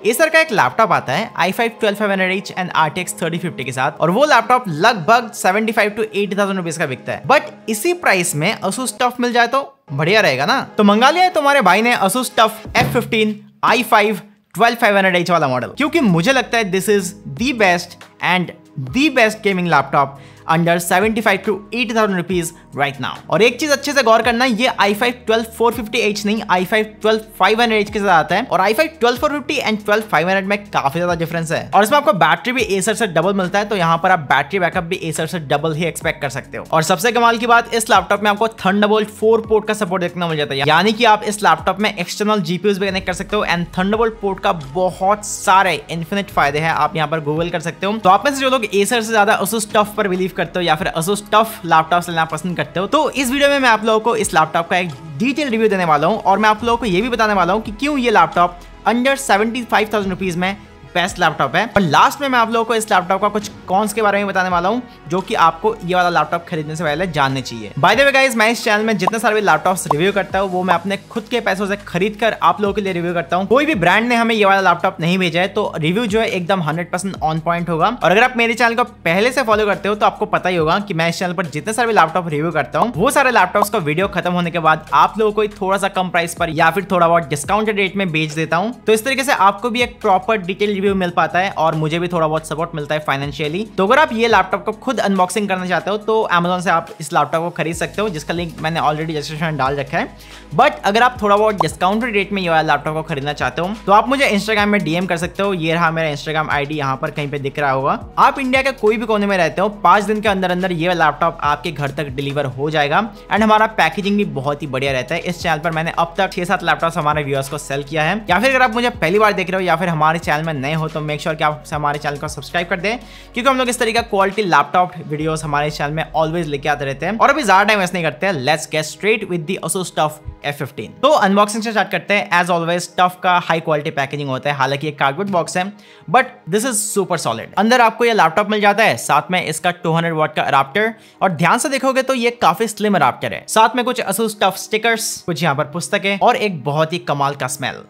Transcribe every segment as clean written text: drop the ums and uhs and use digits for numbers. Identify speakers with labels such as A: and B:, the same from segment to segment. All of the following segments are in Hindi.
A: एसर का एक लैपटॉप आता है i5 12500H एंड RTX 3050 के साथ, और वो लैपटॉप लगभग 75 to 80,000 रुपीज का बिकता है। बट इसी प्राइस में Asus TUF मिल जाए तो बढ़िया रहेगा ना। तो मंगा लिया है तुम्हारे भाई ने Asus TUF F15 i5 12500H वाला मॉडल, क्योंकि मुझे लगता है this is the best and the best gaming laptop under 75 to 80,000 rupees right now. और एक चीज अच्छे से गौर करना, ये i5 12450H नहीं, i5 12500H के साथ आता है, और i5 12450 एंड 12500 में काफी ज्यादा डिफरेंस है। और इसमें आपको बैटरी भी एसर से डबल मिलता है, तो यहाँ पर आप बैटरी बैकअप भी एसर से डबल ही एक्सपेक्ट कर सकते हो। और सबसे कमाल की बात, इस लैपटॉप में आपको थंडरबोल्ट 4 पोर्ट का सपोर्ट देखने को मिल जाता है, यानी कि आप इस लैपटॉप में एक्सटर्नल जीपीयूज भी कनेक्ट कर सकते हो। एंड थंडरबोल्ट पोर्ट का बहुत सारे इन्फिनिट फायदे हैं, आप यहाँ पर गूगल कर सकते हो। तो आप में से जो लोग एसर से ज्यादा Asus TUF पर बिलीव करते हो या फिर Asus TUF लैपटॉप लेना पसंद करते हो, तो इस वीडियो में मैं आप लोगों को इस लैपटॉप का एक डिटेल रिव्यू देने वाला हूं, और मैं आप लोगों को ये भी बताने वाला हूं कि क्यों ये लैपटॉप अंडर 75,000 रुपीज में बेस्ट लैपटॉप है। और लास्ट में मैं आप लोगों को इस लैपटॉप का कुछ कॉन्स के बारे में बताने वाला हूं, जो कि आपको ये वाला लैपटॉप खरीदने से पहले जानने चाहिए। बाय द वे गाइस, मैं इस चैनल में जितने सारे लैपटॉप्स रिव्यू करता हूं, वो मैं अपने खुद के पैसों से खरीद कर आप लोगों के लिए रिव्यू करता हूं। कोई भी ब्रांड ने हमें ये वाला लैपटॉप नहीं भेजा है, तो रिव्यू जो है एकदम 100% ऑन पॉइंट होगा। और अगर आप मेरे चैनल को पहले से फॉलो करते हो, तो आपको पता ही होगा कि मैं इस चैनल पर जितने सारे लैपटॉप रिव्यू करता हूँ, वो सारे लैपटॉप्स का वीडियो खत्म होने के बाद आप लोगों को थोड़ा सा कम प्राइस पर या फिर थोड़ा बहुत डिस्काउंटेड रेट में बेच देता हूँ। तो इस तरीके से आपको भी एक प्रॉपर डिटेल रिव्यू मिल पाता है, और मुझे भी थोड़ा बहुत सपोर्ट मिलता है फाइनेंशियली। तो अगर आप ये लैपटॉप को खुद अनबॉक्सिंग करना चाहते हो, तो Amazon से आप इस लैपटॉप को खरीद सकते हो, जिसका लिंक मैंने ऑलरेडी डिस्क्रिप्शन में डाल रखा है। बट अगर आप थोड़ा बहुत डिस्काउंटेड रेट में ये वाला लैपटॉप को खरीदना चाहते हो, तो आप मुझे इंस्टाग्राम में डीएम कर सकते हो। ये रहा मेरा इंस्टाग्राम आईडी, यहाँ पर कहीं पे दिख रहा होगा। आप इंडिया के कोई भी कोने में रहते हो, 5 दिन के अंदर अंदर ये लैपटॉप आपके घर तक डिलीवर हो जाएगा। एंड हमारा पैकेजिंग भी बहुत ही बढ़िया रहता है। इस चैनल पर मैंने अब तक 6-7 लैपटॉप हमारे व्यूअर्स को सेल किया है। या फिर अगर आप मुझे पहली बार देख रहे हो या फिर हमारे चैनल में नए हो, तो मेक श्योर कि आप हमारे चैनल को सब्सक्राइब कर दें, क्योंकि हम लोग इस तरीके का क्वालिटी लैपटॉप वीडियोस हमारे चैनल में ऑलवेज लेके आते रहते हैं। और अभी ज्यादा टाइम वेस्ट नहीं करते हैं, let's get straight with the Asus TUF F15। तो अनबॉक्सिंग से स्टार्ट करते हैं। एज ऑलवेज TUF का हाई क्वालिटी पैकेजिंग होता है, हालांकि ये कार्डबोर्ड बॉक्स है, but this is super solid. अंदर आपको ये लैपटॉप मिल जाता है, साथ में इसका 200 वॉट का अडाप्टर, और ध्यान से देखोगे तो ये काफी स्लिम अडाप्टर है। साथ में कुछ Asus TUF स्टिकर्स, कुछ यहाँ पर पुस्तकें, और एक बहुत ही कमाल का स्मेल।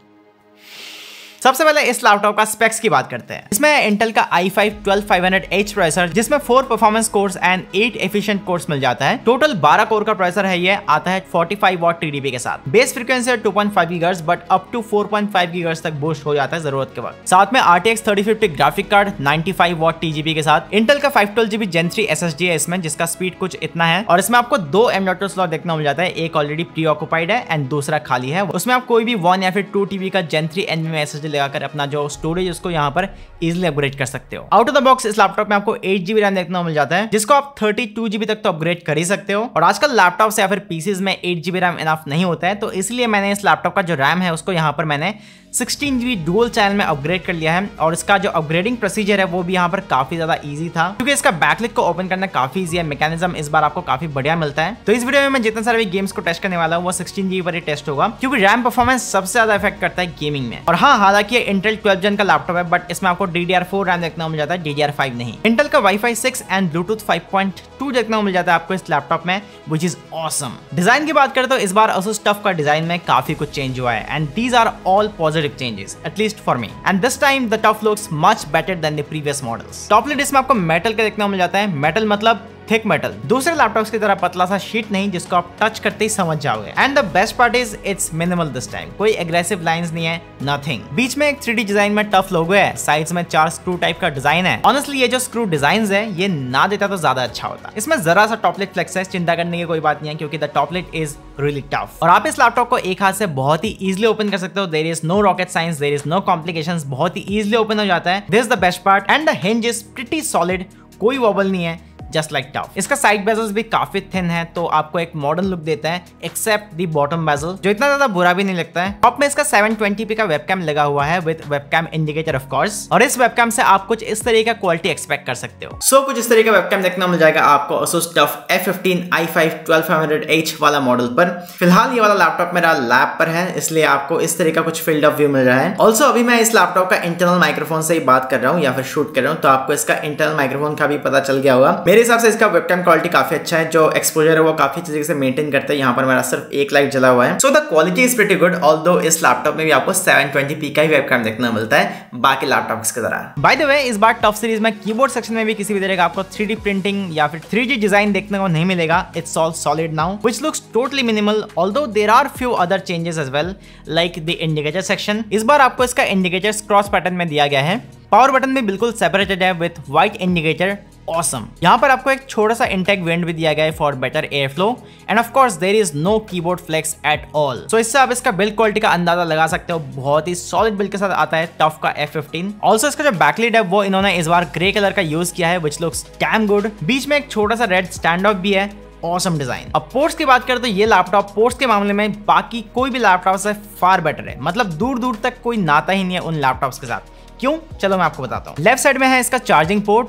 A: सबसे पहले इस लैपटॉप का स्पेक्स की बात करते हैं। इसमें इंटेल का i5 12500H प्रोसेसर, जिसमें 4 performance cores and 8 efficient cores मिल जाता है। टोटल 12 कोर का प्रोसेसर है। ये आता है 45 वॉट TDP के साथ। बेस फ्रीक्वेंसी है 2.5 GHz, but up to 4.5 GHz तक बूस्ट हो जाता है जरूरत के वक्त। साथ में RTX 3050 graphic card 95 what TGP के साथ। इंटेल का 512GB Gen 3 SSD है इसमें, जिसका स्पीड कुछ इतना है। और इसमें आपको 2 M.2 स्लॉट देखने को मिल जाता है, एक ऑलरेडी प्री ऑक्युपाइड है एंड दूसरा खाली है। उसमें आप कोई भी 1 या फिर 2 TB का Gen 3 NVMe SSD लगाकर अपना जो स्टोरेज उसको यहाँ पर इजीली अपग्रेड कर सकते हो। आउट ऑफ द बॉक्स इस लैपटॉप में आपको 8GB रैम देखने को मिल जाता है, जिसको आप 32GB तक तो अपग्रेड कर ही सकते हो। और आजकल लैपटॉप या फिर पीसीज में 8GB रैम इनफ नहीं होता है, तो इसलिए मैंने इस लैपटॉप का जो रैम है उसको यहाँ पर मैंने 16GB डुअल चैनल में अपग्रेड कर लिया है। और इसका जो अपग्रेडिंग प्रोसीजर है वो भी यहाँ पर काफी ज्यादा इजी था, क्योंकि इसका बैकलिट को ओपन करना काफी इजी है। मैकेनिज्म इस बार आपको काफी बढ़िया मिलता है। तो इस वीडियो में मैं जितने सारे गेम्स को टेस्ट करने वाला हूँ, वो 16GB पर ही टेस्ट होगा, क्योंकि रैम परफॉर्मेंस सबसे ज्यादा इफेक्ट करता है गेमिंग में। और हाँ, हालांकि ये इंटेल 12 Gen का लैपटॉप है, बट इसमें आपको DDR4 रैम देखने को मिल जाता है, DDR5 नहीं। इंटेल का Wi-Fi 6 एंड ब्लूटूथ 5.2 देखने को मिल जाता है आपको इस लैपटॉप में, व्हिच इज ऑसम। डिजाइन की बात करें तो इस बार Asus TUF का डिजाइन में काफी कुछ चेंज हुआ है, and these are all positive changes, at least for me. And this time the TUF looks much better than the previous models. Top lid इसमें आपको मेटल का देखने को मिल जाता है। मेटल मतलब थिक मेटल, दूसरे लैपटॉप्स की तरह पतला सा शीट नहीं, जिसको आप टच करते ही समझ जाओगे। And the best part is it's minimal this time. कोई एग्रेसिव लाइंस नहीं है, नथिंग। बीच में एक 3D डिजाइन में TUF लोगो है, साइड्स में 4 स्क्रू टाइप का डिजाइन है। ऑनेस्टली ये जो स्क्रू डिजाइन है, ये ना देता तो ज्यादा अच्छा होता। इसमें जरा सा टॉपलेट फ्लेक्स है, चिंता करने की कोई बात नहीं है, क्योंकि द टॉपलेट इज रियली टफ। और आप इस लैपटॉप को एक हाथ से बहुत ही इजीली ओपन कर सकते हो। There is no rocket science, there is no complications, बहुत ही इजीली ओपन हो जाता है। This is the best part. And the hinge is pretty solid, कोई वॉबल नहीं है, जस्ट लाइक TUF। इसका साइड बेजल्स भी काफी थिन है, तो आपको एक मॉडर्न लुक देता है, एक्सेप्ट दी बॉटम बेजल, जो इतना ज्यादा बुरा भी नहीं लगता है। टॉप में इसका 720p का वेबकैम लगा हुआ है with webcam indicator of course, और इस वेबकैम से आप कुछ इस तरीके का क्वालिटी एक्सपेक्ट कर सकते हो। सो कुछ इस तरीके का वेबकैम देखने मिल जाएगा आपको Asus TUF F15 i5 12500H वाला मॉडल पर। फिलहाल ये वाला लैपटॉप मेरा लैब पर है, इसलिए आपको इस तरीके का कुछ फील्ड ऑफ व्यू मिल रहा है। ऑल्सो अभी मैं इस लैपटॉप का इंटरनल माइक्रोफोन से ही बात कर रहा हूँ या फिर शूट कर रहा हूँ, तो आपको इसका इंटरनल माइक्रोफोन का भी पता चल गया होगा। मेरे हिसाब से इसका वेबकैम क्वालिटी काफी अच्छा है, जो एक्सपोजर है वो काफी अच्छी तरीके से मेंटेन करता है। यहाँ पर मेरा सिर्फ एक लाइट जला हुआ है। So the quality is pretty good, although इस लैपटॉप में भी आपको 720p का ही वेबकैम देखने को मिलता है बाकी लैपटॉप्स की तरह। बाय द वे, इस बार टफ सीरीज में कीबोर्ड सेक्शन में भी किसी भी तरह का आपको 3D प्रिंटिंग या फिर 3D डिजाइन देखने को नहीं मिलेगा। It's all solid now which looks totally minimal, although there are few other changes as well like the indicator section. इस बार आपको इसका इंडिकेटर्स क्रॉस पैटर्न में दिया गया है। पावर बटन भी बिल्कुल सेपरेटेड है विथ व्हाइट इंडिकेटर। ऑसम। यहाँ पर आपको एक छोटा सा इंटेक वेंट भी दिया गया है for better air flow and of course there is no keyboard flex at all. So इससे आप इसका बिल्ड क्वालिटी का अंदाजा लगा सकते हो। बहुत ही सॉलिड बिल्ड के साथ आता है टफ का F15। ऑल्सो इसका जो बैकलिड है वो इन्होंने इस बार ग्रे कलर का यूज किया है विच लुक्स डैम गुड। बीच में एक छोटा सा रेड स्टैंड ऑफ भी है। Awesome design. अब पोर्ट्स की बात करें तो ये लैपटॉप पोर्ट्स के मामले में बाकी कोई भी लैपटॉप से फार बेटर है। मतलब दूर दूर तक कोई नाता ही नहीं है उन लैपटॉप्स के साथ। क्यों? चलो मैं आपको बताता हूँ। लेफ्ट साइड में है इसका चार्जिंग पोर्ट,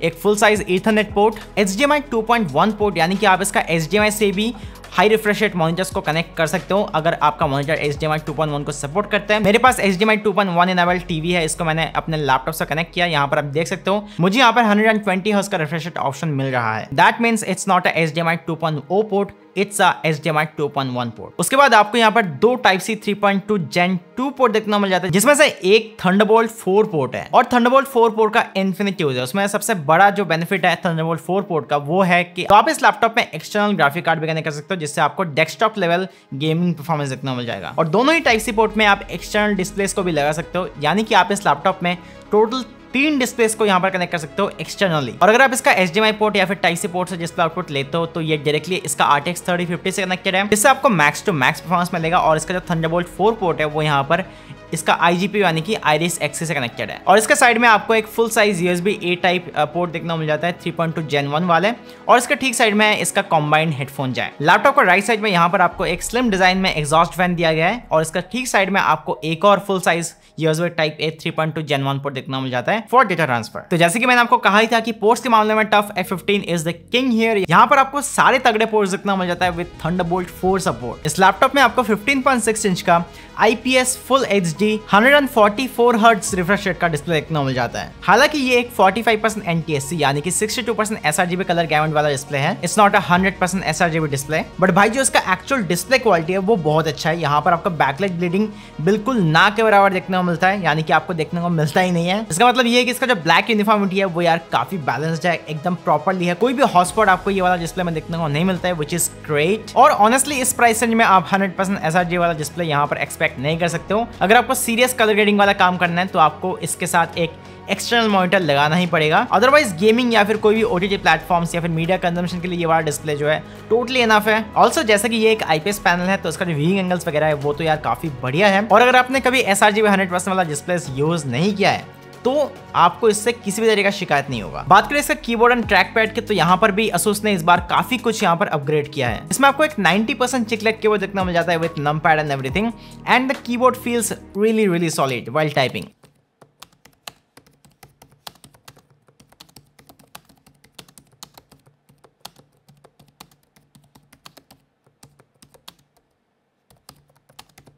A: एक full size Ethernet port, HDMI 2.1 port, यानी कि आप इसका HDMI से भी हाई रिफ्रेश रेट मॉनिटर्स को कनेक्ट कर सकते हो अगर आपका मॉनिटर HDMI 2.1 को सपोर्ट करता है। मेरे पास HDMI 2.1 इनेबल टीवी है, इसको मैंने अपने लैपटॉप से कनेक्ट किया। यहाँ पर आप देख सकते हो मुझे यहाँ पर 120 हर्ट्ज का रिफ्रेश रेट ऑप्शन मिल रहा है। That means it's not a HDMI 2.0 port, it's a HDMI 2.1 port. उसके बाद आपको यहाँ पर दो Type-C 3.2 Gen 2 पोर्ट देखने को मिल जाता है, जिसमें से एक Thunderbolt 4 पोर्ट है और Thunderbolt 4 पोर्ट का इन्फिनिट यूज है। उसमें सबसे बड़ा जो बेनिफिट है Thunderbolt 4 पोर्ट का वो है कि तो आप इस लैपटॉप में एक्सटर्नल ग्राफिक कार्ड भी कनेक्ट कर सकते हो, जिससे आपको डेस्कटॉप लेवल गेमिंग परफॉर्मेंस देखने को मिल जाएगा। और दोनों ही Type-C पोर्ट में आप एक्सटर्नल डिस्प्लेस को भी लगा सकते हो, यानी कि आप इस लैपटॉप में टोटल 3 डिस्प्लेस को यहाँ पर कनेक्ट कर सकते हो एक्सटर्नली। और अगर आप इसका HDMI पोर्ट या फिर Type-C पोर्ट से डिस्प्ले आउटपुट लेते हो तो ये डायरेक्टली इसका RTX 3050 से कनेक्टेड है, जिससे आपको मैक्स टू मैक्स परफॉर्मेंस मिलेगा। और इसका जो Thunderbolt 4 पोर्ट है वो यहाँ पर इसका IGPU यानी कि Iris Xe से कनेक्टेड है। और इसका साइड में आपको एक full size USB-A type port देखने को मिल जाता है 3.2 Gen 1 वाले। और इसका ठीक साइड में इसका कॉम्बाइंड हेडफोन जैक। लैपटॉप का राइट साइड में यहाँ पर आपको एक स्लिम डिजाइन में एग्जॉस्ट फैन दिया गया है और इसका ठीक साइड में आपको एक और full size USB Type-A 3.2 Gen 1 port देखने को मिल जाता है फॉर डेटा ट्रांसफर। तो जैसे कि मैंने आपको कहा ही था कि पोर्ट्स के मामले में tough F15 is the king here. यहाँ पर आपको सारे तगड़े पोर्ट्स देखने को मिल जाता है विद Thunderbolt 4 सपोर्ट। इस लैपटॉप में आपको 15.6 इंच का IPS full HD 144 hertz refresh rate का डिस्प्ले देखने को मिल जाता है। हालांकि ये एक 45% NTSC यानी कि 62% sRGB कलर गैमेंट वाला डिस्प्ले है। It's not a 100% sRGB display, but भाई जो इसका एक्चुअल डिस्प्ले क्वालिटी है वो बहुत अच्छा है। यहाँ पर आपका बैकलाइट ब्लीडिंग बिल्कुल ना के बराबर देखने को मिलता है, यानी कि आपको देखने को मिलता ही नहीं है। इसका मतलब ये है कि इसका जो ब्लैक यूनिफॉर्मिटी है वो यार काफी बैलेंस्ड है, एकदम प्रॉपर्ली है। कोई भी हॉटस्पॉट आपको ये वाला डिस्प्ले में देखने को नहीं मिलता है, व्हिच इज ग्रेट। और ऑनेस्टली इस प्राइस रेंज में आप 100% sRGB वाला डिस्प्ले यहाँ पर एक्सपेक्ट नहीं कर सकते हो। अगर आपको सीरियस कलर ग्रेडिंग वाला काम करना है तो आपको इसके साथ एक एक्सटर्नल मॉनिटर लगाना ही पड़ेगा। अदरवाइज गेमिंग या फिर कोई भी OTT प्लेटफॉर्म्स या फिर मीडिया कंजम्पशन के लिए ये वाला डिस्प्ले जो है टोटली इनफ है। ऑल्सो जैसे कि ये एक IPS पैनल है तो इसका जो व्यूइंग एंगल्स वगैरह है वो तो यार काफी बढ़िया है। और अगर आपने कभी sRGB 100% वाला डिस्प्ले यूज नहीं किया है तो आपको इससे किसी भी तरह का शिकायत नहीं होगा। बात करें इसका कीबोर्ड एंड ट्रैक पैड के तो यहाँ पर भी Asus ने इस बार काफी कुछ यहाँ पर अपग्रेड किया है। इसमें आपको एक 90% चिकलेट कीबोर्ड देखने को मिल जाता है with numpad and everything and the keyboard feels really solid while typing.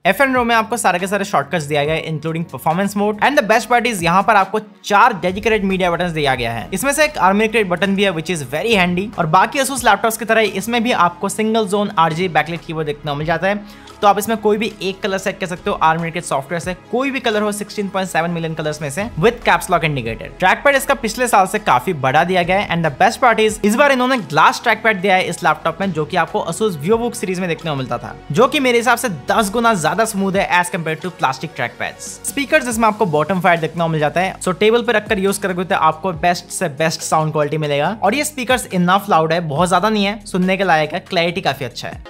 A: F&O में आपको सारे के सारे शॉर्टकट्स दिया गया है including performance mode and the best part is यहाँ पर आपको 4 डेडिकेटेड मीडिया बटन्स दिया गया है। इसमें से एक आर्मिनेटेड बटन भी है व्हिच इज वेरी हैंडी। और बाकी Asus लैपटॉप्स की तरह इसमें भी आपको single zone RGB backlight keyboard देखने को मिल जाता है। तो आप इसमें कोई भी एक कलर सेट कर सकते हो आर्मिनेटेड सॉफ्टवेयर से, कोई भी कलर हो 16.7 मिलियन कलर्स में से with caps lock indicator. Track pad इसका पिछले साल से काफी बड़ा दिया गया है and the best part is इस बार इन्होंने ग्लास ट्रैक पैड दिया है इस लैपटॉप में, जो कि आपको Asus VivoBook सीरीज में देखने को मिलता था, जो कि मेरे हिसाब से 10 गुना ज्यादा स्मूथ है as compared to plastic track pads. Speakers इसमें आपको बॉटम फायर देखने को मिल जाता है, सो टेबल पर रखकर यूज करोगे तो आपको बेस्ट से बेस्ट साउंड क्वालिटी मिलेगा। और ये स्पीकर्स इनफ लाउड है, बहुत ज्यादा नहीं है, सुनने के लायक है, क्लैरिटी काफी अच्छा है।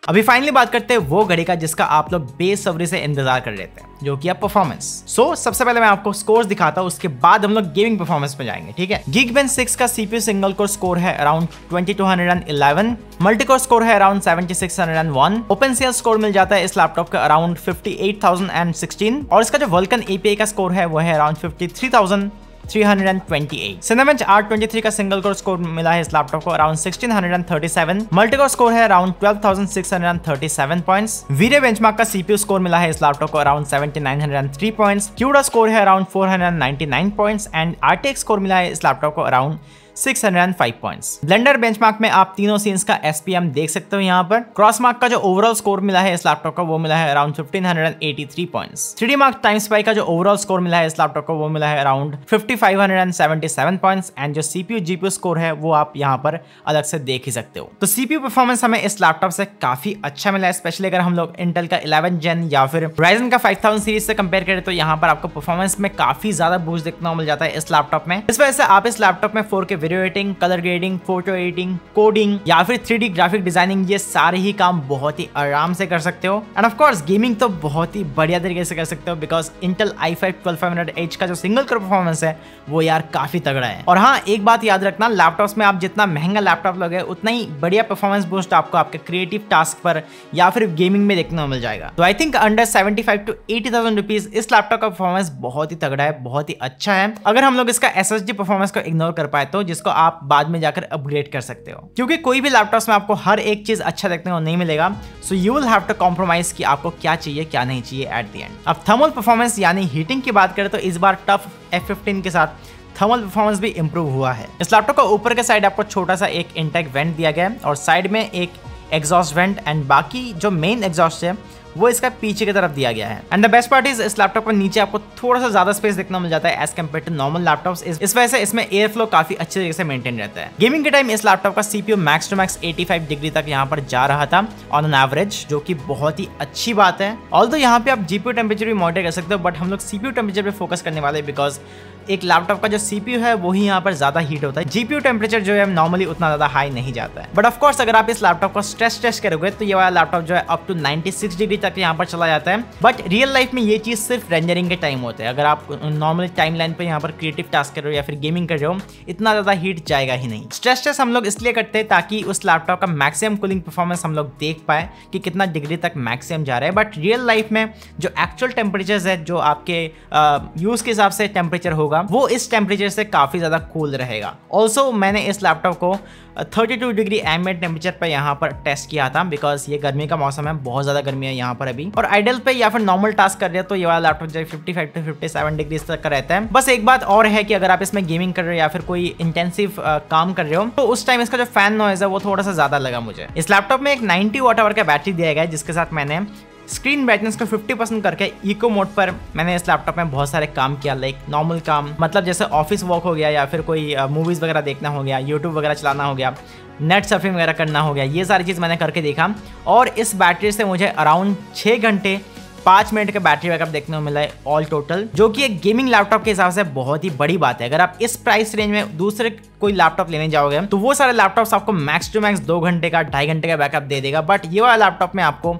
A: अभी फाइनली बात करते हैं वो घड़ी का जिसका आप लोग बेसब्री से इंतजार कर रहे थे, जो कि है परफॉर्मेंस। सबसे पहले मैं आपको स्कोर्स दिखाता हूँ, उसके बाद हम लोग गेमिंग परफॉर्मेंस में जाएंगे, ठीक है। Geekbench 6 का CPU सिंगल कोर स्कोर है अराउंड 2211, मल्टीकोर स्कोर है अराउंड 7601, OpenCL स्कोर मिल जाता है इस लैपटॉप का अराउंड 58016 और इसका जो Vulkan API का स्कोर है वो है अराउंड 53000 328। Cinebench R23 का सिंगल कोर स्कोर मिला है इस लैपटॉप को अराउंड 1637, मल्टीकोर स्कोर है अराउंड 12,637 पॉइंट्स। वीडियो बेंचमार्क का सीपीयू स्कोर मिला है इस लैपटॉप को अराउंड 7,903 पॉइंट्स। क्यूडा स्कोर है around 499 points and RTX score मिला है इस लैपटॉप को अराउंड 605 पॉइंट्स। ब्लेंडर बेंचमार्क में आप तीनों सीन्स का एसपीएम देख सकते हो यहाँ पर। क्रॉसमार्क का जो ओवरऑल स्कोर मिला है इस लैपटॉप का वो मिला है around 1583 points. 3D mark time spy का जो ओवरऑल स्कोर मिला है इस लैपटॉप को वो मिला है अराउंड 5577 पॉइंट्स एंड जो सीपीयू जीपीयू स्कोर है वो आप यहाँ पर अलग से देख ही सकते हो। तो सीपीयू परफॉर्मेंस हमें इस लैपटॉप से काफी अच्छा मिला है, स्पेशली अगर हम लोग इंटेल का 11 जेन या फिर Ryzen का 5000 सीरीज से कंपेयर करें तो यहाँ पर आपको परफॉर्मेंस में काफी ज्यादा बूस्ट देखने को मिल जाता है इस लैपटॉप में। इस वजह से आप इस लैपटॉप में 4K video editing, colour grading, photo editing, coding या फिर 3D ग्राफिक डिजाइनिंग ये सारे ही काम बहुत ही आराम से कर सकते हो। एंड ऑफ कोर्स गेमिंग तो बहुत ही बढ़िया तरीके से कर सकते हो बिकॉज इंटेल i5 12500H का जो सिंगल कोर परफॉर्मेंस है वो यार काफी तगड़ा है। और हाँ, एक बात याद रखना, लैपटॉप्स में आप जितना महंगा लैपटॉप लोगे उतना ही बढ़िया परफॉर्मेंस बूस्ट आपको आपके क्रिएटिव टास्क पर या फिर गेमिंग में देखने को मिल जाएगा। तो I think under 75 to 80,000 rupees इस लैपटॉप का परफॉर्मेंस बहुत ही तगड़ा है, बहुत ही अच्छा है। अगर हम लोग इसका SSD परफॉर्मेंस को इग्नोर कर पाए तो जिसको आप बाद में जाकर अपग्रेड कर सकते हो, क्योंकि कोई भी लैपटॉप्स में आपको हर एक चीज अच्छा देखने को नहीं मिलेगा। So you will have to compromise कि आपको क्या चाहिए क्या नहीं चाहिए एट द एंड। अब थर्मल परफॉर्मेंस यानी हीटिंग की बात करें तो इस बार टफ F15 के साथ थर्मल परफॉर्मेंस भी इंप्रूव हुआ है। इस लैपटॉप का ऊपर के साइड आपको छोटा सा एक इनटेक वेंट दिया गया है और साइड में एक एग्जॉस्ट वेंट एंड बाकी जो मेन एग्जॉस्ट है वो इसका पीछे की तरफ दिया गया है। And the best part is इस लैपटॉप पर नीचे आपको थोड़ा सा ज्यादा स्पेस देखने मिल जाता है as compared to normal laptops. इस वजह से इसमें एयर फ्लो काफी अच्छे तरीके से मेंटेन रहता है। गेमिंग के टाइम इस लैपटॉप का CPU max to max 85 degree तक यहाँ पर जा रहा था ऑन एन एवरेज, जो कि बहुत ही अच्छी बात है। ऑल्दो यहाँ पे आप जीपीयू टेम्परेचर भी मॉनिटर कर सकते हो, बट हम लोग सीपीयू टेम्परेचर पे फोकस करने वाले बिकॉज एक लैपटॉप का जो सीपीयू है वही यहाँ पर ज्यादा हीट होता है। जीपीयू टेम्परेचर जो है नॉर्मली उतना ज्यादा हाई नहीं जाता है। बट ऑफ कोर्स अगर आप इस लैपटॉप को स्ट्रेस टेस्ट करोगे तो ये वाला लैपटॉप जो है अप टू 96 डिग्री तक यहाँ पर चला जाता है। बट रियल लाइफ में ये चीज सिर्फ रेंडरिंग के टाइम होते हैं। अगर आप नॉर्मल टाइम लाइन पे यहाँ पर क्रिएटिव टास्क कर रहे हो या फिर गेमिंग कर रहे हो, इतना ज्यादा हीट जाएगा ही नहीं। स्ट्रेस टेस्ट हम लोग इसलिए करते हैं ताकि उस लैपटॉप का मैक्सिमम कूलिंग परफॉर्मेंस हम लोग देख पाए कि कितना डिग्री तक मैक्सिमम जा रहा है। बट रियल लाइफ में जो एक्चुअल टेम्परेचर है, जो आपके यूज के हिसाब से टेम्परेचर होगा, वो इस टेम्परेचर से काफी ज्यादा कूल रहेगा। ऑल्सो मैंने इस लैपटॉप को 32 डिग्री एम्बिएंट टेम्परेचर पर यहाँ पर टेस्ट किया था बिकॉज ये गर्मी का मौसम है, बहुत ज्यादा गर्मी है यहाँ पर अभी। और आइडल पे या फिर नॉर्मल टास्क कर रहे हो तो ये वाला लैपटॉप जो 55 to 57 डिग्री तक का रहता है। बस एक बात और है कि अगर आप इसमें गेमिंग कर रहे हो या फिर कोई इंटेंसिव काम कर रहे हो तो उस टाइम इसका जो फैन नॉइज है वो थोड़ा सा ज्यादा लगा मुझे। इस लैपटॉप में एक 90 वॉट आवर का बैटरी दिया गया है, जिसके साथ मैंने स्क्रीन ब्राइटनेस को 50% करके इको मोड पर मैंने इस लैपटॉप में बहुत सारे काम किया, लाइक नॉर्मल काम, मतलब जैसे ऑफिस वर्क हो गया या फिर कोई मूवीज वगैरह देखना हो गया, यूट्यूब वगैरह चलाना हो गया, नेट सर्फिंग वगैरह करना हो गया, ये सारी चीज़ मैंने करके देखा। और इस बैटरी से मुझे अराउंड 6 घंटे 5 मिनट का बैटरी बैकअप देखने को मिला है ऑल टोटल, जो कि एक गेमिंग लैपटॉप के हिसाब से बहुत ही बड़ी बात है। अगर आप इस प्राइस रेंज में दूसरे कोई लैपटॉप लेने जाओगे तो वो सारे लैपटॉप्स आपको मैक्स टू मैक्स 2 घंटे का 2.5 घंटे का बैकअप दे देगा, बट ये वाला लैपटॉप में आपको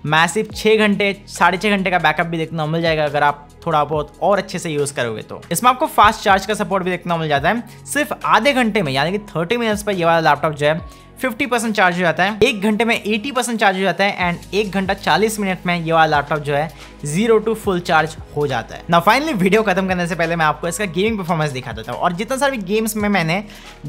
A: मैसिव 6 घंटे 6.5 घंटे का बैकअप भी देखने को मिल जाएगा अगर आप थोड़ा बहुत और अच्छे से यूज करोगे तो। इसमें आपको फास्ट चार्ज का सपोर्ट भी देखने को मिल जाता है। सिर्फ आधे घंटे में यानी कि 30 मिनट्स पर ये वाला लैपटॉप जो है 50% चार्ज हो जाता है, 1 घंटे में 80% चार्ज हो जाता है एंड 1 घंटा 40 मिनट में ये वाला लैपटॉप जो है 0 to फुल चार्ज हो जाता है। ना फाइनली वीडियो खत्म करने से पहले मैं आपको इसका गेमिंग परफॉर्मेंस दिखा देता हूँ। और जितने सारे गेम्स में मैंने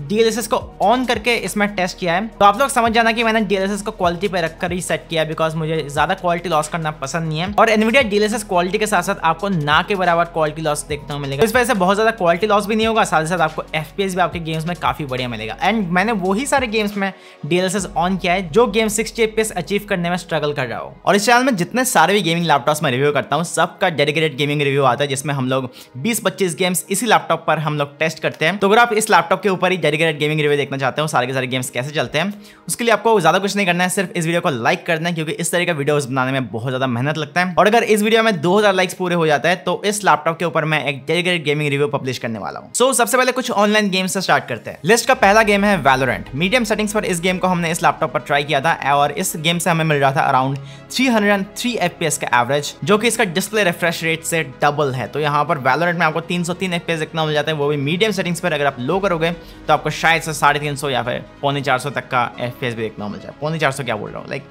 A: DLSS को ऑन करके इसमें टेस्ट किया है तो आप लोग समझ जाना कि मैंने DLSS को क्वालिटी पे रखकर ही सेट किया बिकॉज मुझे ज्यादा क्वालिटी लॉस करना पसंद नहीं है। और NVIDIA DLSS क्वालिटी के साथ साथ आपको ना के बराबर क्वालिटी लॉस देखने को मिलेगा। इस वजह से बहुत ज्यादा क्वालिटी लॉस भी नहीं होगा, साथ ही साथ आपको FPS भी आपके गेम्स में काफी बढ़िया मिलेगा। एंड मैंने वही सारे गेम्स में DLSS ऑन किया है जो गेम 60 FPS अचीव करने में स्ट्रगल कर रहा हो। और इस चैनल में जितने सारे भी गेमिंग लैपटॉप्स में रिव्यू करता हूँ सबका डेडिकेटेड गेमिंग रिव्यू आता है जिसमें हम लोग 20-25 गेम्स इसी लैपटॉप पर हम लोग टेस्ट करते हैं। तो अगर आप इस लैपटॉप के ऊपर ही डेडिकेटेड गेमिंग रिव्यू देखना चाहते हो सारे के सारे गेम्स कैसे चलते हैं, उसके लिए आपको ज्यादा कुछ नहीं करना है, सिर्फ इस वीडियो को लाइक करना है क्योंकि इस तरह का वीडियोस बनाने में बहुत ज्यादा मेहनत लगता है। और अगर इस वीडियो में 2000 लाइक्स पूरे हो जाता है तो इस लैपटॉप के ऊपर मैं एक डेडिकेटेड गेमिंग रिव्यू पब्लिश करने वाला हूँ। सो सबसे पहले कुछ ऑनलाइन गेम्स से स्टार्ट करते हैं। लिस्ट का पहला गेम है वैलोरेंट। मीडियम सेटिंग्स पर इस गेम को हमने इस लैपटॉप पर ट्राई किया था और इस गेम से हमें मिल रहा था अराउंड 303 FPS का एवरेज, जो कि इसका डिस्प्ले रिफ्रेश रेट से डबल है। तो यहाँ पर वैलोरेंट में आपको 303 FPS देखना मिल जाता है, वो भी मीडियम सेटिंग्स पर। अगर आप लो करोगे तो आपको शायद से 350 या फिर 350 तक का FPS भी देखना मिल जाए। 450 क्या बोल रहा हूँ, लाइक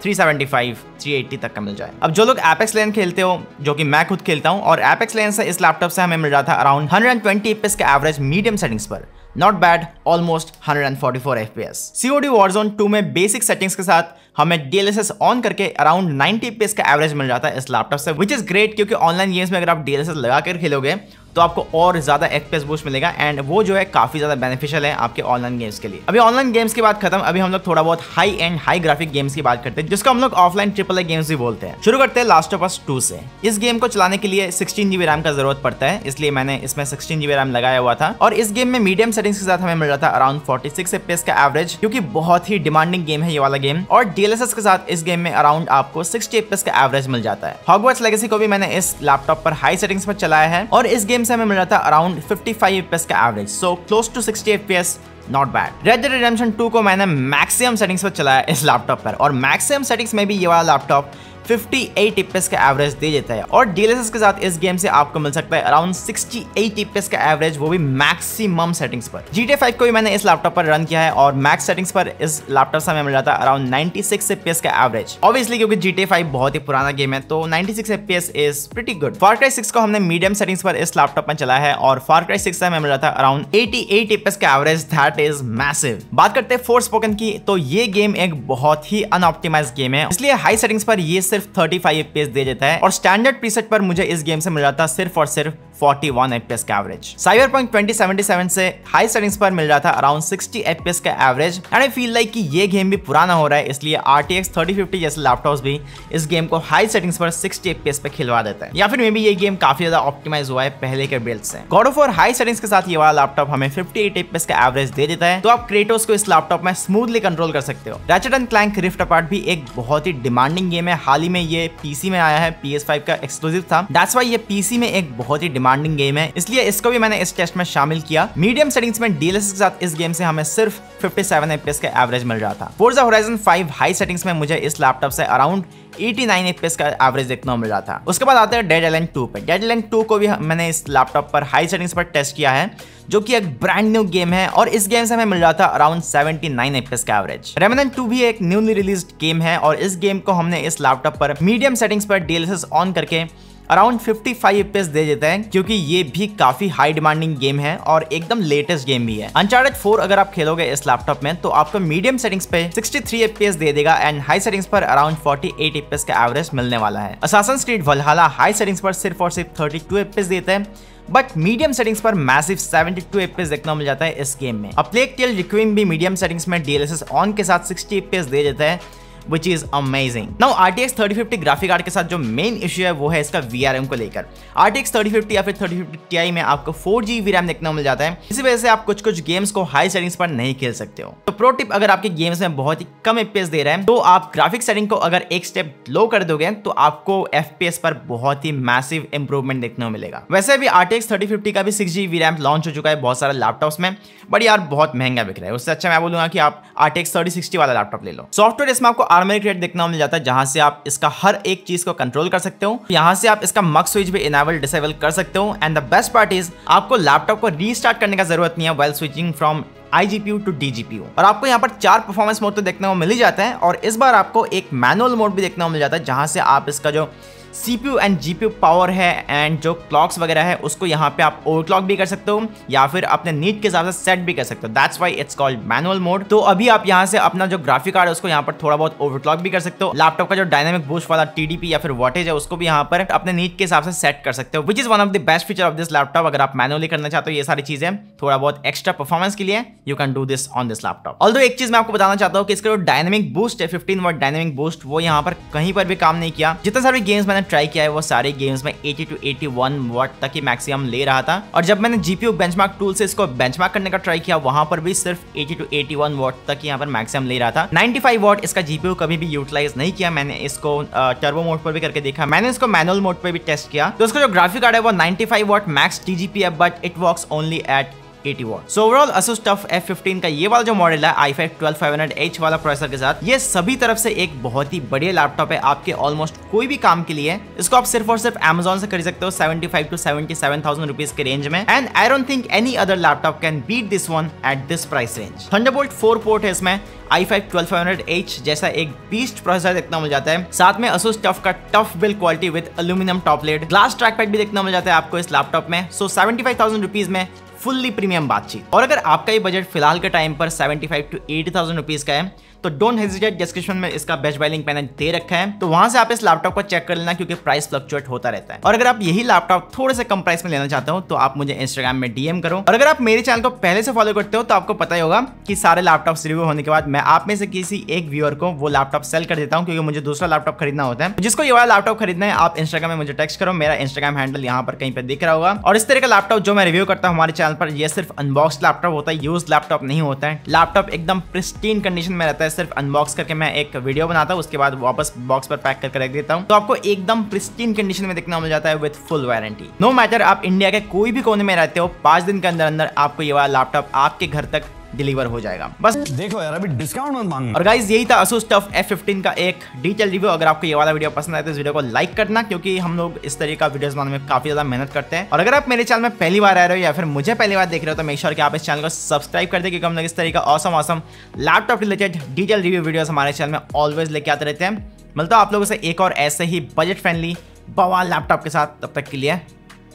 A: 375 380 तक का मिल जाए। अब जो लोग एपेक्स लेजेंड खेलते हो, जो कि मैं खुद खेलता हूं, और एपेक्स लेजेंड से इस लैपटॉप से हमें मिल रहा था अराउंड 120 FPS का एवरेज मीडियम सेटिंग्स पर। Not bad, almost 144 FPS। COD Warzone 2 में बेसिक सेटिंग्स के साथ हमें DLSS ऑन करके अराउंड 90 FPS का एवरेज मिल जाता है इस लैपटॉप से, विच इज ग्रेट, क्योंकि ऑनलाइन गेम्स में अगर आप DLSS लगा कर खेलोगे तो आपको और ज्यादा FPS बूस्ट मिलेगा, एंड वो जो है काफी ज्यादा बेनिफिशियल है आपके ऑनलाइन गेम्स के लिए। अभी ऑनलाइन गेम्स की बात खत्म, अभी हम लोग थोड़ा बहुत high and high graphic games की बात करते हैं, जिसको हम लोग ऑफलाइन AAA गेम्स भी बोलते हैं। शुरू करते हैं लास्ट ऑफ अस 2 से। इस गेम को चलाने के लिए 16 GB रैम का जरूरत पड़ता है, इसलिए मैंने इसमें 16 GB रैम लगाया हुआ था। और इस गेम में मीडियम सेटिंग्स के साथ हमें मिल रहा था अराउंड 46 FPS का एवरेज, क्योंकि बहुत ही डिमांडिंग गेम है ये वाला गेम। और DLSS के साथ इस गेम में अराउंड आपको 60 FPS का एवरेज मिल जाता है। हॉगवर्ट्स लेगेसी को भी मैंने इस लैपटॉप पर हाई सेटिंग्स पर चलाया है, और इस गेम से हमें मिल रहा था अराउंड 55 FPS का average, so close to 60 FPS, not bad. Red dead redemption 2 को मैंने मैक्सिमम सेटिंग्स पर चलाया इस लैपटॉप पर, और मैक्सिमम सेटिंग्स में भी ये वाला लैपटॉप 58 FPS का एवरेज दे देता है। और DLSS के साथ इस गेम से आपको मिल सकता है अराउंड 68 FPS का एवरेज, वो भी मैक्सिमम सेटिंग्स पर। GTA 5 को भी मैंने इस लैपटॉप पर रन किया है, और मैक्स सेटिंग्स पर इस लैपटॉप से हमें मिल रहा था अराउंड 96 FPS का एवरेज। ऑब्वियसली क्योंकि GTA 5 बहुत ही पुराना गेम है, तो 96 FPS is pretty good. Far Cry 6 को हमने मीडियम सेटिंग्स पर इस लैपटॉप में चलाया है, और Far Cry 6 से हमें मिल रहा था अराउंड 88 FPS का एवरेज, दैट इज मैसिव। बात करते हैं Forspoken की, तो ये गेम एक बहुत ही अनऑप्टिमाइज्ड गेम है, इसलिए हाई सेटिंग्स पर ये सिर्फ 35 FPS दे देता है, और स्टैंडर्ड प्रीसेट पर मुझे इस गेम से मिल रहा था सिर्फ और सिर्फ 41 FPS का एवरेज। Cyberpunk 2077 से हाई सेटिंग्स पर मिल रहा था अराउंड 60 FPS का average, and I feel like कि ये गेम भी पुराना हो रहा है, इसलिए RTX 3050 जैसे लैपटॉप्स भी इस गेम को हाई सेटिंग्स पर 60 FPS पे खिलवा देता है, या फिर मे बी ये गेम काफी ज्यादा ऑप्टिमाइज हुआ है पहले के बिल्ड से। God of War high settings के साथ ये वाला लैपटॉप हमें 58 FPS का एवरेज दे देता है, तो आप क्रेटोस को इस लैपटॉप में स्मूथली कंट्रोल कर सकते हो। Ratchet & Clank Rift Apart भी एक बहुत ही डिमांडिंग गेम है, हाल ही में ये PC में आया है, PS5 का एक्सक्लूसिव था, दैट्स व्हाई ये PC में एक बहुत ही डिमांडिंग गेम है, इसलिए इसको भी मैंने इस टेस्ट में शामिल किया। मीडियम सेटिंग्स में DLSS के साथ इस गेम से हमें सिर्फ 57 FPS का एवरेज मिल रहा था। Forza Horizon 5 हाई सेटिंग्स में मुझे इस लैपटॉप से अराउंड 89 FPS का एवरेज देखने को मिल रहा था। उसके बाद आते हैं Dead Island 2 पे। Dead Island 2 को भी मैंने इस लैपटॉप पर हाई सेटिंग्स पर टेस्ट किया है, जो कि एक ब्रांड न्यू गेम है, और इस गेम से हमें मिल रहा था अराउंड 79 FPS का एवरेज। Remnant 2 भी एक न्यूली रिलीज्ड गेम है, और इस गेम को हमने इस लैपटॉप पर मीडियम सेटिंग्स पर DLSS ऑन करके अराउंड 55 FPS दे देता है, क्योंकि ये भी काफी हाई डिमांडिंग गेम है और एकदम लेटेस्ट गेम भी है। Uncharted 4 अगर आप खेलोगे इस लैपटॉप में, तो आपको मीडियम सेटिंग्स पे 63 FPS दे देगा, एंड हाई सेटिंग्स पर अराउंड 48 FPS का एवरेज मिलने वाला है। Assassin's Creed Valhalla high settings पर सिर्फ और सिर्फ 32 FPS देता है, बट मीडियम सेटिंग्स पर मैसिव 72 FPS देखने को मिल जाता है इस गेम में। A Plague Tale Requiem भी मीडियम सेटिंग्स में DLSS ऑन के साथ 60 FPS दे देता है, which is amazing. Now RTX 3050 graphic card के साथ जो मेन इश्यू है वो है इसका VRM को लेकर। RTX 3050 या फिर 3050 Ti में आपको 4GB VRAM देखने को मिल जाता है, इसी वजह से आप कुछ गेम्स को हाई सेटिंग्स पर नहीं खेल सकते हो। तो प्रो टिप, अगर आपके गेम्स में बहुत ही कम FPS दे रहे हैं, तो आप ग्राफिक सेटिंग को अगर एक स्टेप लो कर दोगे तो आपको FPS पर बहुत ही मैसिव इंप्रूवमेंट देखने को मिलेगा। वैसे भी RTX 3050 का भी 6GB VRAM लॉन्च हो चुका है बहुत सारे लैपटॉप्स में, बट यार बहुत महंगा बिक रहा है, उससे अच्छा मैं बोलूंगा कि आप RTX 3060 वाला लैपटॉप ले लो। सॉफ्टवेयर इसमें आपको आर्मरी क्रेट देखने को मिल जाता है, जहां से आप इसका हर एक चीज को कंट्रोल कर सकते हो। यहां से आप इसका मक स्विच भी इनेबल डिसेबल कर सकते हो, and the best part is आपको लैपटॉप को रीस्टार्ट करने का जरूरत नहीं है while switching from iGPU to DGPU। और आपको यहाँ पर 4 परफॉर्मेंस मोड तो देखने को मिल ही जाता है, और इस बार आपको एक मैनुअल मोड भी देखने को मिल जाता है, जहां से आप इसका जो CPU एंड GPU पावर है एंड जो क्लॉक्स वगैरह है उसको यहाँ पे आप ओवरक्लॉक भी कर सकते हो, या फिर अपने नीड के हिसाब से सेट भी कर सकते हो। That's why it's called manual mode. तो अभी आप यहाँ से अपना जो ग्राफिक कार्ड है उसको यहाँ पर थोड़ा बहुत ओवरक्लॉक भी कर सकते हो। लैपटॉप का जो डायनामिक बूस्ट वाला TDP या फिर वॉटेज है उसको भी यहाँ पर अपने नीड के हिसाब से सेट कर सकते हो, which is one of the best feature of this laptop. अगर आप मैनुअली करना चाहते हो ये सारी चीजें थोड़ा बहुत एक्स्ट्रा परफॉर्मेंस के लिए, you can do this on this laptop. Although एक चीज मैं आपको बताना चाहता हूँ कि इसका जो डायनामिक बूस्ट है 15 वाट डायनामिक बूस्ट, वो यहाँ पर कहीं पर भी काम नहीं किया। जितने सारे गेम्स मैंने ट्राई किया है वो सारे गेम्स में 80 to 81 वाट तक ही मैक्सिमम ले रहा था, और जब मैंने GPU बेंचमार्क टूल से इसको बेंचमार्क करने का ट्राई किया वहां पर भी सिर्फ 80 to 81 वाट तक यहाँ पर मैक्सिमम ले रहा था। 95 वाट इसका GPU कभी भी यूटिलाइज नहीं किया। मैंने इसको टर्बो मोड पर भी करके देखा, मैंने इसको मैनुअल मोड पर भी टेस्ट किया, तो उसका जो ग्राफिक कार्ड है वो 95 वाट मैक्स TGP है, but it works only at 80 watt. So overall Asus TUF F15 का ये वाला जो मॉडल है i5 12500H वाला प्रोसेसर के साथ, ये सभी तरफ से एक बहुत ही बढ़िया लैपटॉप है आपके ऑलमोस्ट कोई भी काम के लिए। इसको आप सिर्फ और सिर्फ Amazon से खरीद सकते हो 75 to 77,000 रुपीज के रेंज में, and I don't think any other laptop can beat this one at this price range. Thunderbolt 4 port है इसमें, i5 12500H जैसा एक बीस्ट प्रोसेसर देखना मिल जाता है, साथ में Asus TUF का tough build quality with aluminium top lid, glass trackpad भी देखना मिल जाता है आपको इस लैपटॉप में। सो 75,000 रुपीज में फुल्ली प्रीमियम बातचीत। और अगर आपका ये बजट फिलहाल के टाइम पर 75 to 80,000 रुपीज का है तो डोंट हेजिटेट, डिस्क्रिप्शन में इसका बेस्ट बाय लिंक मैंने दे रखा है, तो वहां से आप इस लैपटॉप को चेक कर लेना क्योंकि प्राइस फ्लक्चुएट होता रहता है। और अगर आप यही लैपटॉप थोड़े से कम प्राइस में लेना चाहते हो तो आप मुझे इंस्टाग्राम में डीएम करो। और अगर आप मेरे चैनल को पहले से फॉलो करते हो तो आपको पता ही होगा कि सारे लैपटॉप्स रिव्यू होने के बाद मैं आप में से किसी एक व्यूअर को वो लैपटॉप सेल कर देता हूँ क्योंकि मुझे दूसरा लैपटॉप खरीदना होता है। जिसको ये वाला लैपटॉप खरीदना है आप इंस्टाग्राम में मुझे टेक्स्ट करो, मेरा इंस्टाग्राम हैंडल यहाँ पर कहीं पर दिख रहा होगा। और इस तरह का लैपटॉप जो मैं रिव्यू करता हूँ हमारे चैनल पर, ये सिर्फ अनबॉक्स लैपटॉप होता है, यूज लैपटॉप नहीं होता है। लैपटॉप एकदम प्रिस्टीन कंडीशन में रहता है, सिर्फ अनबॉक्स करके मैं एक वीडियो बनाता हूं, उसके बाद वापस बॉक्स पर पैक करके रख देता हूं, तो आपको एकदम प्रिस्टीन कंडीशन में देखना मिल जाता है with full warranty. No matter आप इंडिया के कोई भी कोने में रहते हो, 5 दिन के अंदर अंदर आपको ये वाला लैपटॉप आपके घर तक डिलीवर हो जाएगा। बस
B: देखो यार, अभी डिस्काउंट मत मांगो।
A: और गाइस यही था Asus TUF F15 का एक डिटेल रिव्यू। अगर आपको ये वाला वीडियो पसंद आए तो इस वीडियो को लाइक करना क्योंकि हम लोग इस तरह का वीडियोस बनाने में काफी ज्यादा मेहनत करते हैं। और अगर आप मेरे चैनल में पहली बार आ रहे हो या फिर मुझे पहली बार देख रहे हो तो मेक श्योर कि आप इस चैनल को सब्सक्राइब कर दे क्योंकि हम लोग इस तरह का awesome laptop related detail review videos हमारे चैनल में ऑलवेज लेके आते रहते हैं। मिलता हूं आप लोगों से एक और ऐसे ही बजट फ्रेंडली बवाल लैपटॉप के साथ, तब तक के लिए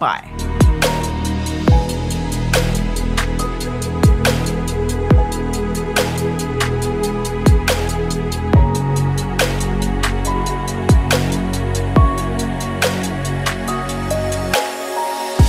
A: बाय।